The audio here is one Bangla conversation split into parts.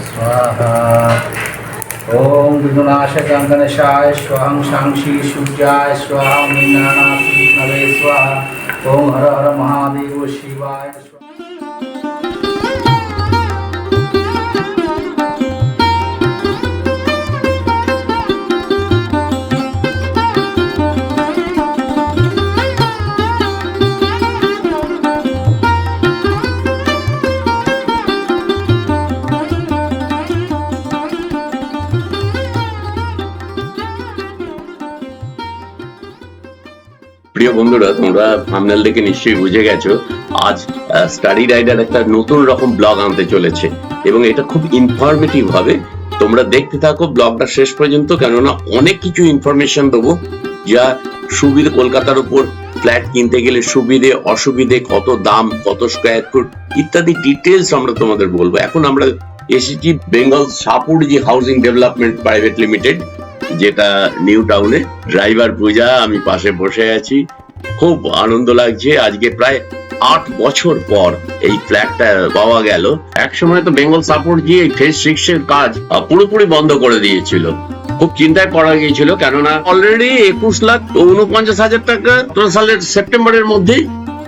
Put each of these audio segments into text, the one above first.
स्वाहा। ओम विघ्नाशकाय गणेशाय स्वाहा शांक्षी सूर्याय स्वाहा मीनानाथ विष्णवे स्वाहा। ओम हर हर महादेव शिवाय स्वाहा। প্রিয় বন্ধুরা, তোমরা থাম্বনেল দেখে নিশ্চয়ই বুঝে গেছো আজ স্টাডি রাইডার একটা নতুন রকম ব্লগ আনতে চলেছে এবং এটা খুব ইনফরমেটিভ হবে। তোমরা দেখতে থাকো ব্লগটা শেষ পর্যন্ত, কেননা অনেক কিছু ইনফরমেশন দেবো যা সুবিধে, কলকাতার উপর ফ্ল্যাট কিনতে গেলে সুবিধে অসুবিধে, কত দাম, কত স্কোয়ার ফুট ইত্যাদি ডিটেলস আমরা তোমাদের বলবো। এখন আমরা এসেছি Bengal Shapoorji housing development private limited, যেটা নিউ টাউনে। ড্রাইভার পূজা, আমি পাশে বসে আছি, খুব আনন্দ লাগছে। আজকে প্রায় 8 বছর পর এই ফ্ল্যাটটা পাওয়া গেল। একসময় তো বেঙ্গল সাপোর্টজি এই ফেজ 6 এর কাজ পুরোপুরি বন্ধ করে দিয়েছিল। খুব চিন্তায় পড়া গিয়েছিল, কেননা অলরেডি 21,49,000 টাকা সালের সেপ্টেম্বরের মধ্যেই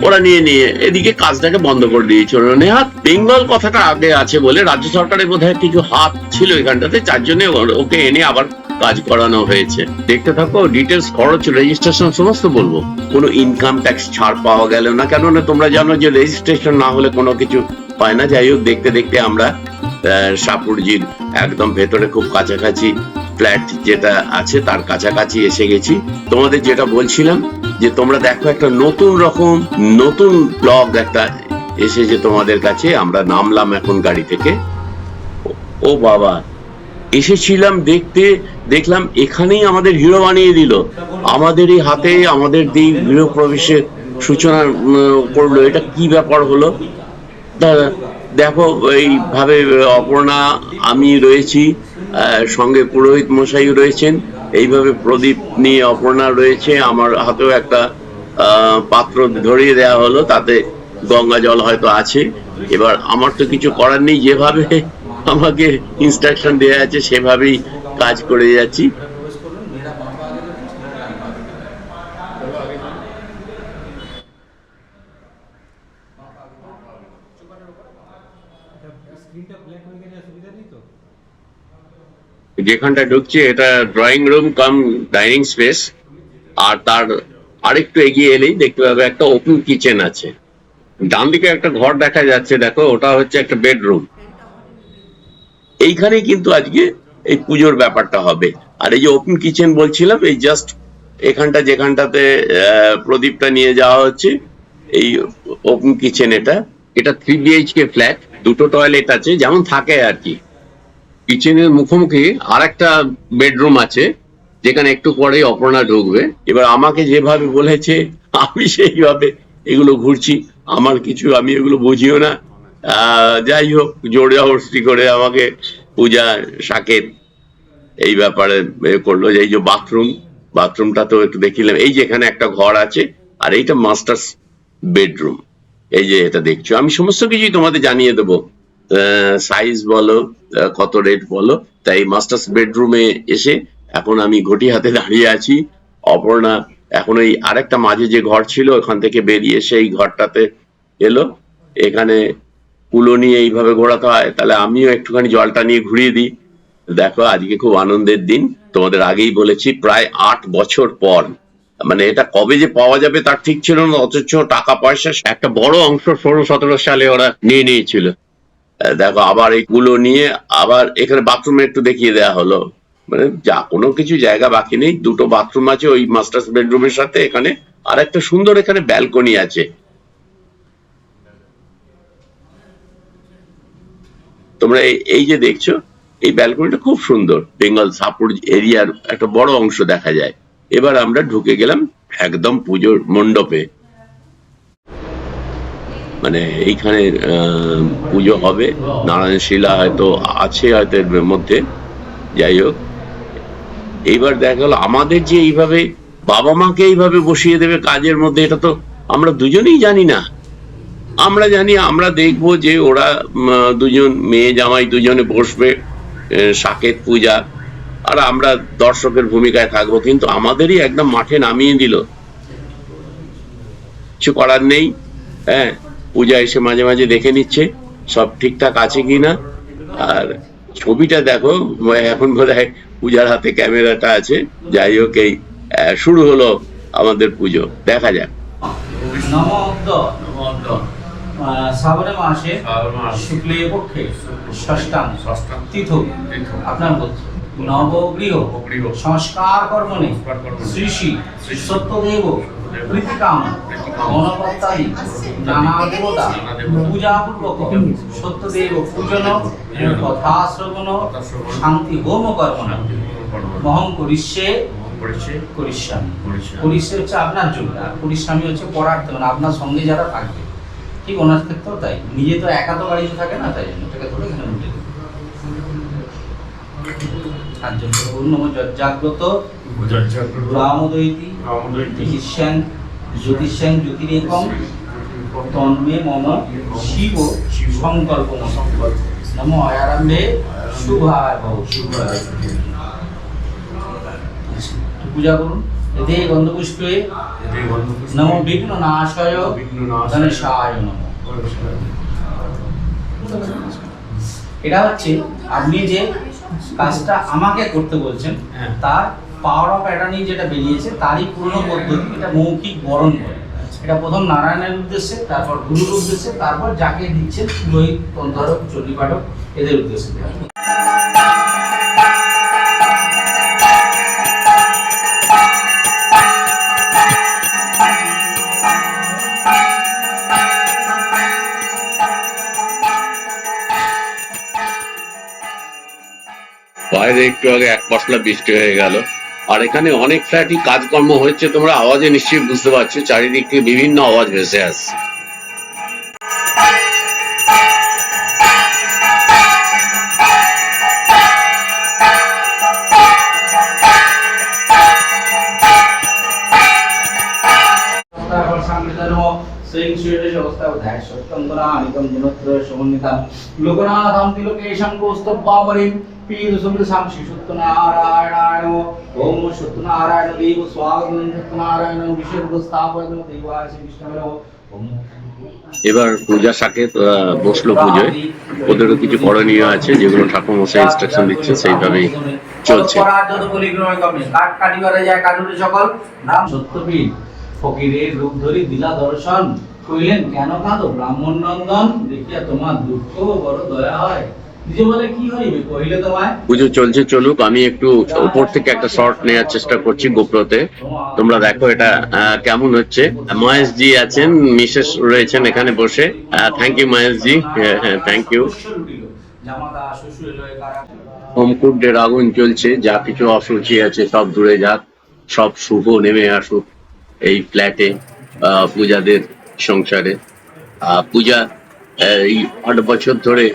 ওরা নিয়ে এদিকে কাজটাকে বন্ধ করে দিয়েছিল। নেহাত বেঙ্গল কথাটা আগে আছে বলে রাজ্য সরকারের বোধহয় কিছু হাত ছিল এখানটাতে, যার জন্য ওকে এনে আবার কাজ করানো হয়েছে। দেখতে থাকো, ডিটেলস, খরচ, রেজিস্ট্রেশন সমস্ত বলবো। কোনো ইনকাম ট্যাক্স ছাড় পাওয়া গেল না, কেননা তোমরা জানো যে রেজিস্ট্রেশন না হলে কোনো কিছু পায় না। যাই হোক, দেখতে দেখতে আমরা সাপুড়জির একদম ভেতরে খুব কাছাকাছি ফ্ল্যাট যেটা আছে তার কাছাকাছি এসে গেছি। তোমাদের যেটা বলছিলাম যে তোমরা দেখো একটা নতুন রকম নতুন ব্লগ একটা এসেছে তোমাদের কাছে। আমরা নামলাম এখন গাড়ি থেকে। ও বাবা, এসেছিলাম দেখতে, দেখলাম এখানেই আমাদের হিরো বানিয়ে দিল। আমাদেরই হাতে আমাদের দিয়ে গৃহ প্রবেশের সূচনা করলো। এটা কি ব্যাপার হলো? দেখো, এইভাবে অপর্ণা, আমি রয়েছি, সঙ্গে পুরোহিত মশাই রয়েছেন, এইভাবে প্রদীপ নিয়ে অপর্ণা রয়েছে। আমার হাতেও একটা পাত্র ধরিয়ে দেওয়া হলো, তাতে গঙ্গা জল হয়তো আছে। এবার আমার তো কিছু করার নেই, যেভাবে আমাকে ইনস্ট্রাকশন দেওয়া আছে সেভাবেই কাজ করে যাচ্ছি। যেখানটা ঢুকছে এটা drawing room cum dining space, আর তার আরেকটু এগিয়ে এলেই দেখতে পাবে একটা ওপেন কিচেন আছে। ডান দিকে একটা ঘর দেখা যাচ্ছে, দেখো, ওটা হচ্ছে একটা বেডরুম। এইখানেই কিন্তু আজকে এই পুজোর ব্যাপারটা হবে। আর এই যে ওপেন কিচেন বলছিলাম, এই জাস্ট এখানটা যেখানটাতে প্রদীপটা নিয়ে যাওয়া হচ্ছে, এই ওপেন কিচেন। এটা 3 BHK ফ্ল্যাট, 2টো টয়লেট আছে, যেমন থাকে আর কি। কিচেনের মুখোমুখি আর একটা বেডরুম আছে, যেখানে একটু পরেই অপর্ণা ঢুকবে। এবার আমাকে যেভাবে বলেছে আমি সেইভাবে এগুলো ঘুরছি। আমার কিছু, আমি এগুলো বুঝিও না। যাই হোক, জোর জবরদস্তি করে আমাকে পূজা, সাকেত এই ব্যাপারে করলো। যে এই যে বাথরুমটা তো একটু দেখিলাম। এই যে এখানে একটা ঘর আছে, আর এইটা মাস্টার্স বেডরুম। এই যে এটা দেখছো, আমি সমস্ত কিছুই তোমাদের জানিয়ে দেবো, সাইজ বলো, কত রেট বলো। তাই মাস্টার্স বেডরুমে এসে এখন আমি ঘটি হাতে দাঁড়িয়ে আছি। অপর্ণা এখন ওই আরেকটা মাঝে যে ঘর ছিল ওখান থেকে বেরিয়ে সেই ঘরটাতে এলো। এখানে কুলো নিয়ে এইভাবে ঘোরাতে হয়, তাহলে আমিও একটুখানি জলটা নিয়ে ঘুরিয়ে দিই। দেখো, আজকে খুব আনন্দের দিন। তোমাদের আগেই বলেছি প্রায় 8 বছর পর, মানে এটা কবে যে পাওয়া যাবে তার ঠিক ছিল না, অথচ টাকা পয়সা একটা বড় অংশ 16-17 সালে ওরা নিয়ে নিয়েছিল। দেখো, আবার এইগুলো নিয়ে আবার এখানে বাথরুমে একটু দেখিয়ে দেওয়া হলো। মানে যা কোনো কিছু জায়গা বাকি নেই। 2টো বাথরুম আছে ওই মাস্টার্স বেডরুমের সাথে। এখানে আর একটা সুন্দর এখানে ব্যালকনি আছে। তোমরা এই যে দেখছো, এই ব্যালকনিটা খুব সুন্দর। বেঙ্গল সাপুড় এরিয়ার একটা বড় অংশ দেখা যায়। এবার আমরা ঢুকে গেলাম একদম পুজোর মণ্ডপে। মানে এইখানে পুজো হবে, নারায়ণ শিলা হয়তো আছে হয়তো এর মধ্যে। যাই হোক, এইবার দেখা গেল আমাদের যে এইভাবে বাবা মাকে এইভাবে বসিয়ে দেবে কাজের মধ্যে, এটা তো আমরা দুজনেই জানি না। আমরা জানি, আমরা দেখবো যে ওরা দুজন মেয়ে জামাই দুজনে বসবে, সাকেত পূজা, আর আমরা দর্শকের ভূমিকায় থাকবো, কিন্তু আমাদেরই একদম মাঠে নামিয়ে দিল। কিছু করার নেই। হ্যাঁ, পূজা এসে মাঝে মাঝে দেখে নিচ্ছে সব ঠিকঠাক আছে কিনা। আর ছবিটা দেখো, এখন বোধহয় পূজার হাতে ক্যামেরাটা আছে। যাই হোক, এই শুরু হলো আমাদের পুজো, দেখা যাক। শ্রাবণ মাসে শুক্ল পক্ষে ষষ্ঠাং তিথ আপনার নবগৃহ সংস্কার কর্মণে শ্রী শ্রী সত্যদেব প্রীতিকাম গণপত্যাদি নানা দেবতা পূজাপূর্বক সত্যদেব পূজন কথা শ্রবণ শান্তি হোম কর্মণ মহং করিষ্যে করিষ্যে হচ্ছে আপনার জন্য, আর পরিশ্রমী হচ্ছে পড়ার্থে, মানে আপনার সঙ্গে যারা থাকবে। ঠিক ওনার ক্ষেত্রেও তাই, নিজে তো একা তো বাড়িতে থাকে না, তাই জন্য এটাকে ধরে এখানে উঠে দেবে। আর জন্য জাগ্রত রামদৈতি জ্যোতিষ্যাং জ্যোতিষ্যাং জ্যোতিরেকম তন্মে মম শিব সংকল্প নম আরম্ভে শুভায় ভব। পূজা করুন। এতে গন্ধপুষ্পে নম বিঘ্ন নাশয় গণেশায় নম। এটা হচ্ছে আপনি যে কাজটা আমাকে করতে বলছেন, তার পাওয়ার অফ অ্যাটর্নি যেটা বেরিয়েছে তারই পুরনো পদ্ধতি। এটা মৌখিক বরণ করে। এটা প্রথম নারায়ণের উদ্দেশ্যে, তারপর গুরুর উদ্দেশ্যে, তারপর যাকে দিচ্ছেন পুরোহিত, তন্ত্রক, চণ্ডীপাঠক, এদের উদ্দেশ্যে। বাইরে একটু আগে এক পশলা বৃষ্টি হয়ে গেল, আর এখানে অনেক ফ্ল্যাটই কাজকর্ম হচ্ছে। তোমরা আওয়াজে নিশ্চয়ই বুঝতে পারছো, চারিদিক থেকে বিভিন্ন আওয়াজ ভেসে আসছে। লোকনাথম তিলকেশং কৌস্তভাবরিম পীতসুমৃশাং সত্যনারায়ণায় ওম সত্যনারায়ণ দেব স্বাগতম সত্যনারায়ণ বিশ্বস্থাপন দেবায় কৃষ্ণায়। এবার পূজা সাকেত বসলো পুজোয়। ওদেরও কিছু করণীয় আছে, যেগুলো ঠাকুর মশাই ইনস্ট্রাকশন দিচ্ছে সেইভাবেই চলছে। সত্যপীঠ ফকিরের রূপ ধরি দিলা দর্শন, কইলেন কেন কাঁদো ব্রাহ্মণ নন্দন, দেখিয়া তোমার দুঃখ বড় দয়া হয়। পুজো চলছে, চলুক। আমি একটু উপর থেকে একটা শর্ট নেওয়ার চেষ্টা করছি গোপ্রোতে। তোমরা দেখো এটা কেমন হচ্ছে। মহেশ জি আছেন, মিসেস রয়েছেন এখানে বসে। থ্যাংক ইউ মহেশ জি, হ্যাঁ থ্যাংক ইউ। হোমকুণ্ডের আগুন চলছে, যা কিছু অশুচি আছে সব দূরে যাক, সব শুভ নেমে আসুক এই ফ্ল্যাটে, পূজাদের সংসারে। পূজা এই 8 বছর ধরে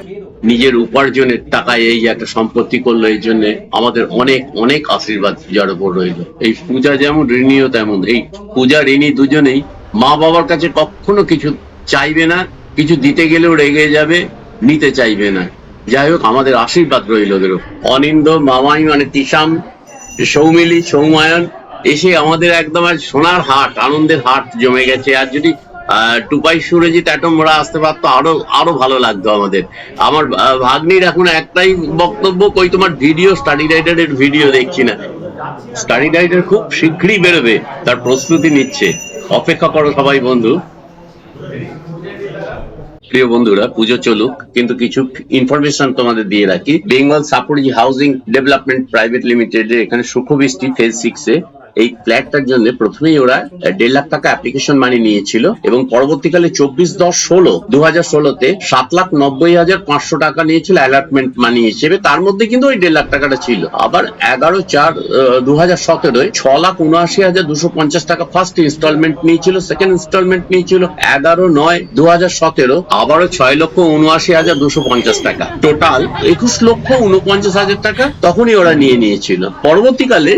নিজের উপার্জনের টাকায় এই যে একটা সম্পত্তি করলো, এই জন্য আমাদের অনেক অনেক আশীর্বাদ পূজার উপর রইল। এই পূজা যেমন ঋণীও তেমন। এই পূজা ঋণী দুজনেই। মা বাবার কাছে কখনো কিছু চাইবে না, কিছু দিতে গেলেও রেগে যাবে, নিতে চাইবে না। যাই হোক, আমাদের আশীর্বাদ রইল ওদের। অনিন্দ মামাই মানে তিসাম, সৌমিলি, সৌমায়ন এসে আমাদের একদম আজ সোনার হাট, আনন্দের হাট জমে গেছে। আর যদি টুপাই সুরজিৎ অ্যাটমরা আসতে পারতো আরো ভালো লাগতো আমাদের। আমার ভাগ্নির এখন একটাই বক্তব্য, কই তোমার ভিডিও, স্টাডি রাইডারের ভিডিও দেখছি না। স্টাডি রাইডার খুব শীঘ্রই বেরোবে, তার প্রস্তুতি নিচ্ছে, অপেক্ষা করো সবাই বন্ধু। প্রিয় বন্ধুরা, পুজো চলুক, কিন্তু কিছু ইনফরমেশন তোমাদের দিয়ে রাখি। Bengal Shapoorji housing development private limited এখানে সুখবৃষ্টি ফেজ 6-এ এই ফ্ল্যাটটার জন্য প্রথমেই ওরা 1.5 লাখ টাকা অ্যাপ্লিকেশন মানি নিয়েছিল, এবং পরবর্তীকালে 24/10/2016-তে 7,90,500 টাকা নিয়েছিল অ্যালটমেন্ট মানি হিসেবে। তার মধ্যে কিন্তু ওই 1.5 লাখ টাকাটা ছিল। আবার 11/4/2017-এ 6,79,250 টাকা ফার্স্ট ইনস্টলমেন্ট নিয়েছিল, সেকেন্ড ইনস্টলমেন্ট নিয়েছিল 11/9/2017, আবারও 6,79,250 টাকা, টোটাল 21,49,000 টাকা তখনই ওরা নিয়েছিল। পরবর্তীকালে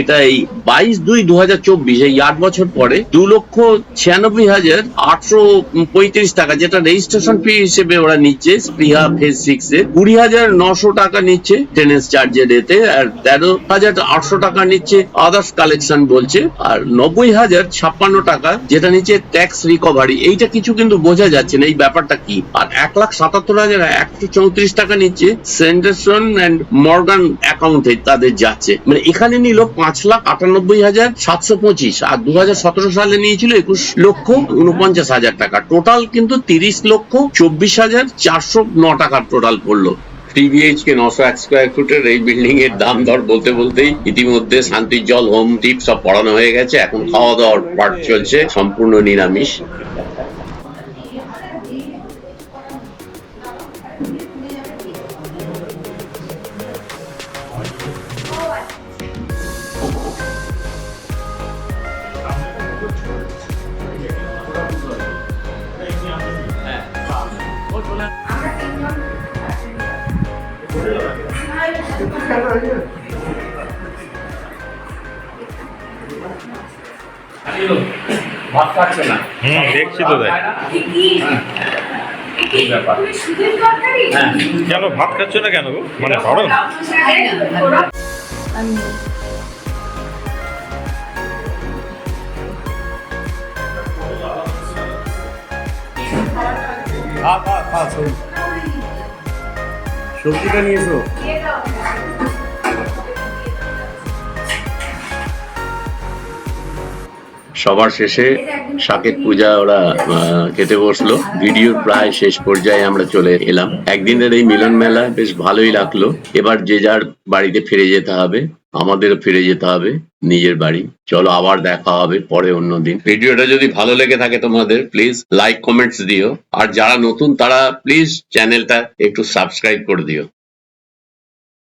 এটা এই 22/2/2024 এই 8 বছর পরে 2,96,835 টাকা, যেটা রেজিস্ট্রেশন ফি হিসেবে ওরা নিচ্ছে স্পৃহা ফেজ 6 এ। 20,900 টাকা নিচ্ছে টেনেন্স চার্জের এতে, আর 13,800 টাকা নিচ্ছে আদার্স কালেকশন বলছে, আর 90,056 টাকা যেটা নিচ্ছে ট্যাক্স রিকভারি। এইটা কিছু কিন্তু বোঝা যাচ্ছে না এই ব্যাপারটা কি। আর 1,77,134 টাকা নিচ্ছে সেন্ডারসন এন্ড মর্গান অ্যাকাউন্টে তাদের যাচ্ছে, মানে এখানে নিল 5,98,725, আর 2017 সালে নিয়েছিল 21,49,000 টাকা। টোটাল কিন্তু 30,24,409 টাকার টোটাল পড়লো। 3 BHK 901 স্কোয়ার ফুটের এই বিল্ডিং এর দাম দর বলতে বলতেই ইতিমধ্যে শান্তির জল হোম টিপ সব পড়ানো হয়ে গেছে। এখন খাওয়া দাওয়ার পার্ট চলছে, সম্পূর্ণ নিরামিষ। ভাত খাচ্ছে না, দেখছি তো দেখ। কেন ভাত খাচ্ছ না কেন গো? মানে গরম? সবজিটা নিয়ে এসো। সবার শেষে শাকের পূজা ওরা খেতে বসলো। ভিডিওর প্রায় শেষ পর্যায়ে আমরা চলে এলাম। একদিনের এই মিলন মেলা বেশ ভালোই লাগলো। এবার যে যার বাড়িতে ফিরে যেতে হবে, আমাদেরও ফিরে যেতে হবে নিজের বাড়ি। চলো আবার দেখা হবে পরে অন্যদিন। ভিডিওটা যদি ভালো লেগে থাকে তোমাদের, প্লিজ লাইক কমেন্টস দিও, আর যারা নতুন তারা প্লিজ চ্যানেলটা একটু সাবস্ক্রাইব করে দিও।